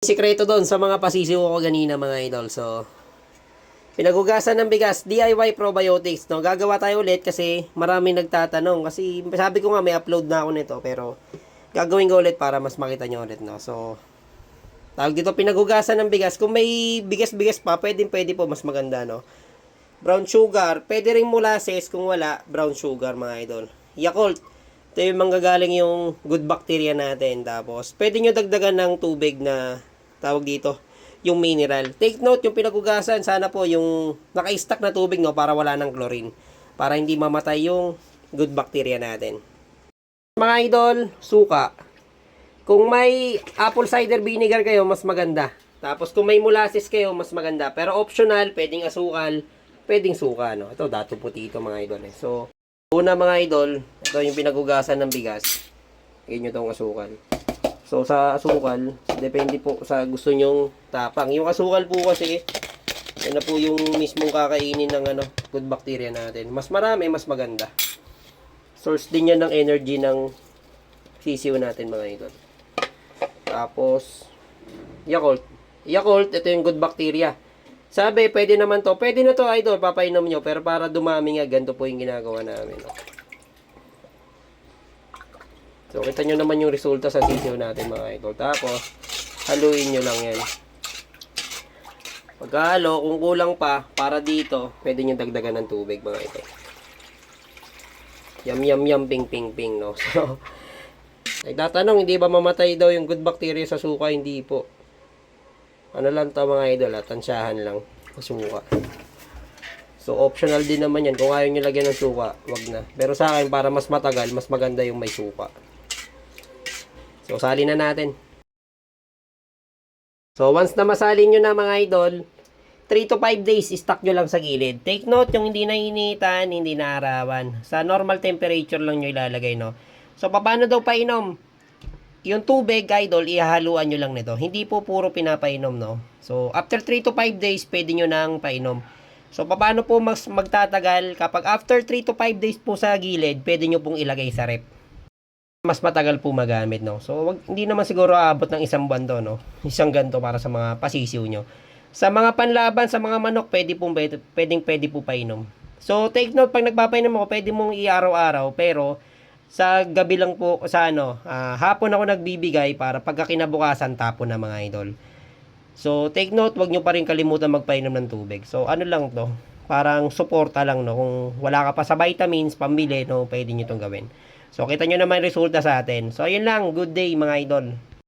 Sikreto doon sa mga pasisiw ko kanina mga idol. So, pinagugasan ng bigas, DIY probiotics. No? Gagawa tayo ulit kasi maraming nagtatanong. Kasi sabi ko nga may upload na ako nito pero gagawin ko ulit para mas makita nyo ulit. No? So, tawag dito pinagugasan ng bigas. Kung may bigas-bigas pa, pwede po mas maganda. No? Brown sugar, pwede rin molasses. Kung wala, brown sugar mga idol. Yakult, ito yung manggagaling yung good bacteria natin. Tapos, pwede nyo dagdagan ng tubig na tawag dito, yung mineral. Take note, yung pinagugasan, sana po yung naka-stack na tubig, no, para wala ng chlorine. Para hindi mamatay yung good bacteria natin. Mga idol, suka. Kung may apple cider vinegar kayo, mas maganda. Tapos kung may molasses kayo, mas maganda. Pero optional, pwedeng asukal, pwedeng suka, no. Ito, dato puti ito mga idol. So, una mga idol, ito yung pinagugasan ng bigas. Ganyan nyo itong asukal. So, sa asukal, depende po sa gusto nyong tapang. Yung asukal po kasi, yan na po yung mismong kakainin ng good bacteria natin. Mas marami, mas maganda. Source din yan ng energy ng sisiw natin mga idol. Tapos, Yakult. Yakult, ito yung good bacteria. Sabi, pwede naman to. Pwede na to idol, papainom nyo. Pero para dumami nga, ganito po yung ginagawa namin. No? So, kita nyo naman yung resulta sa sisiw natin mga idol. Tapos, haluin nyo lang yan. Pagkahalo, kung kulang pa, para dito, pwede nyo dagdagan ng tubig mga idol. Yum, yum, yum, ping, ping, ping, no? So, nagtatanong, hindi ba mamatay daw yung good bacteria sa suka? Hindi po. Ano lang to mga idol, tansyahan lang. Suka. So, optional din naman yan. Kung ayaw nyo lagyan ng suka, wag na. Pero sa akin, para mas matagal, mas maganda yung may suka. So, salin na natin. So, once na masalin nyo na mga idol, 3 to 5 days, stock nyo lang sa gilid. Take note, yung hindi nainitan, hindi naarawan. Sa normal temperature lang nyo ilalagay, no? So, paano daw painom? Yung tubig, idol, ihahaluan nyo lang nito. Hindi po puro pinapainom, no? So, after 3 to 5 days, pwede nyo nang painom. So, paano po mas magtatagal? Kapag after 3 to 5 days po sa gilid, pwede nyo pong ilagay sa rep. Mas matagal po magamit, no? So, hindi naman siguro aabot ng isang buwan to, no? Isang ganto para sa mga pasisiw nyo. Sa mga panlaban, sa mga manok, pwede po painom. So, take note, pag nagpapainom ako, pwede mong i-araw-araw, pero sa gabi lang po, sa hapon ako nagbibigay para pagkakinabukasan, tapon na mga idol. So, take note, wag nyo pa rin kalimutan magpainom ng tubig. So, ano lang to? Parang suporta lang, no? Kung wala ka pa sa vitamins, pambili, no? Pwede nyo itong gawin. So, kita nyo naman resulta sa atin. So, ayun lang. Good day, mga idol.